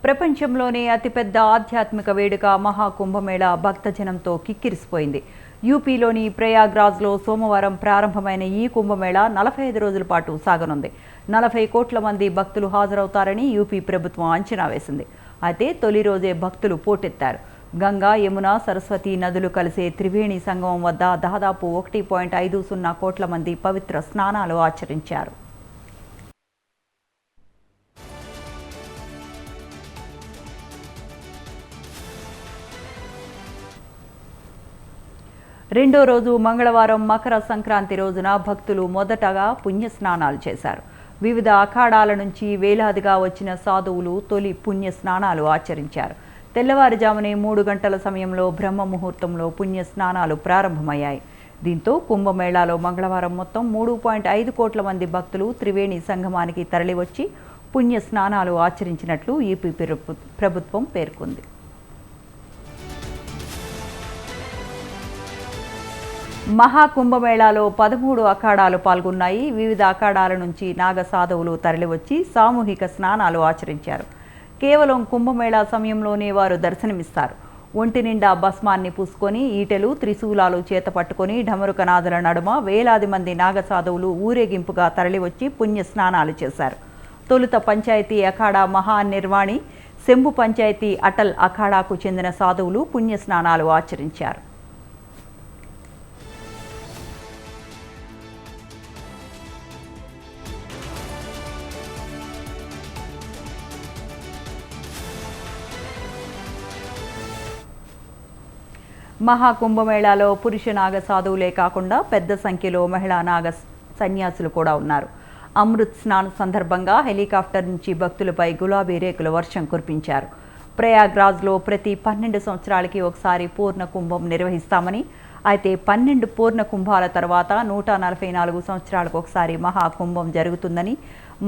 ప్రపంచంలోనే అతిపెద్ద ఆధ్యాత్మిక వేడుక మహాకుంభమేళా భక్తజనంతో కిక్కిరిసిపోయింది. యూపీలోని ప్రయాగ్రాజ్లో సోమవారం ప్రారంభమైన ఈ కుంభమేళా 45 రోజుల పాటు సాగనుంది. 40 కోట్ల మంది భక్తులు హాజరవుతారని యూపీ ప్రభుత్వం అంచనా వేసింది. అయితే తొలి రోజే భక్తులు పోటెత్తారు. గంగా, యమున, సరస్వతి నదులు కలిసే త్రివేణి సంగమం వద్ద దాదాపు 1.50 కోట్ల మంది పవిత్ర స్నానాలు ఆచరించారు. రెండో రోజు మంగళవారం మకర సంక్రాంతి రోజున భక్తులు మొదటగా పుణ్యస్నానాలు చేశారు. వివిధ అఖాడాల నుంచి వేలాదిగా వచ్చిన సాధువులు తొలి పుణ్య స్నానాలు ఆచరించారు. తెల్లవారుజామునే 3 గంటల సమయంలో బ్రహ్మ ముహూర్తంలో పుణ్య స్నానాలు ప్రారంభమయ్యాయి. దీంతో కుంభమేళాలో మంగళవారం మొత్తం 3.5 కోట్ల మంది భక్తులు త్రివేణి సంగమానికి తరలివచ్చి పుణ్య స్నానాలు ఆచరించినట్లు యూపీ ప్రభుత్వం పేర్కొంది. మహాకుంభమేళాలో 13 అఖాడాలు పాల్గొన్నాయి. వివిధ అఖాడాల నుంచి నాగ సాధువులు తరలివచ్చి సామూహిక స్నానాలు ఆచరించారు. కేవలం కుంభమేళా సమయంలోనే వారు దర్శనమిస్తారు. ఒంటి నిండా భస్మాన్ని పూసుకొని ఈటెలు, త్రిశూలాలు చేత పట్టుకొని ఢమరుకనాదుల నడుమ వేలాది మంది నాగ సాధువులు ఊరేగింపుగా తరలివచ్చి పుణ్య స్నానాలు చేశారు. తొలుత పంచాయతీ అఖాడా మహానిర్వాణి, శంభు పంచాయతీ అటల్ అఖాడాకు చెందిన సాధువులు పుణ్య స్నానాలు ఆచరించారు. మహాకుంభమేళాలో పురుష నాగ సాధువులే కాకుండా పెద్ద సంఖ్యలో మహిళా నాగ సన్యాసులు కూడా ఉన్నారు. అమృత్ స్నాన్ సందర్భంగా హెలికాప్టర్ నుంచి భక్తులపై గులాబీ రేకుల వర్షం కురిపించారు. ప్రయాగ్రాజ్లో ప్రతి 12 సంవత్సరాలకి ఒకసారి పూర్ణ కుంభం నిర్వహిస్తామని, అయితే 12 పూర్ణ కుంభాల తర్వాత 144 సంవత్సరాలకు ఒకసారి మహాకుంభం జరుగుతుందని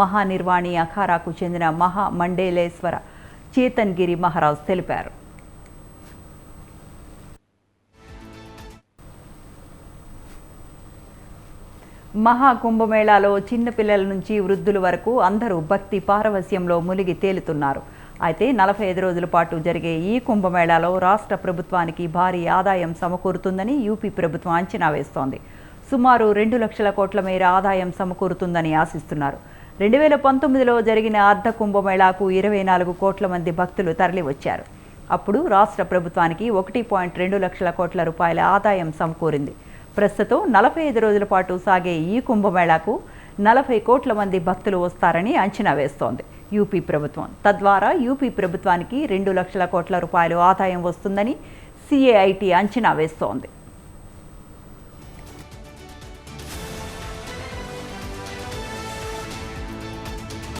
మహానిర్వాణి అఖారాకు చెందిన మహామండలేశ్వర చేతన్ గిరి మహారాజ్ తెలిపారు. మహాకుంభమేళాలో చిన్నపిల్లల నుంచి వృద్ధుల వరకు అందరూ భక్తి పారవస్యంలో మునిగి తేలుతున్నారు. అయితే 45 రోజుల పాటు జరిగే ఈ కుంభమేళాలో రాష్ట్ర ప్రభుత్వానికి భారీ ఆదాయం సమకూరుతుందని యూపీ ప్రభుత్వం అంచనా వేస్తోంది. సుమారు 2 లక్షల కోట్ల మేర ఆదాయం సమకూరుతుందని ఆశిస్తున్నారు. 2019లో జరిగిన అర్ధ కుంభమేళాకు 24 కోట్ల మంది భక్తులు తరలివచ్చారు. అప్పుడు రాష్ట్ర ప్రభుత్వానికి 1.2 లక్షల కోట్ల రూపాయల ఆదాయం సమకూరింది. ప్రస్తుతం 45 రోజుల పాటు సాగే ఈ కుంభమేళాకు 40 కోట్ల మంది భక్తులు వస్తారని అంచనా వేస్తోంది యూపీ ప్రభుత్వం. తద్వారా యూపీ ప్రభుత్వానికి 2 లక్షల కోట్ల రూపాయలు ఆదాయం వస్తుందని సిఏఐటి అంచనా వేస్తోంది.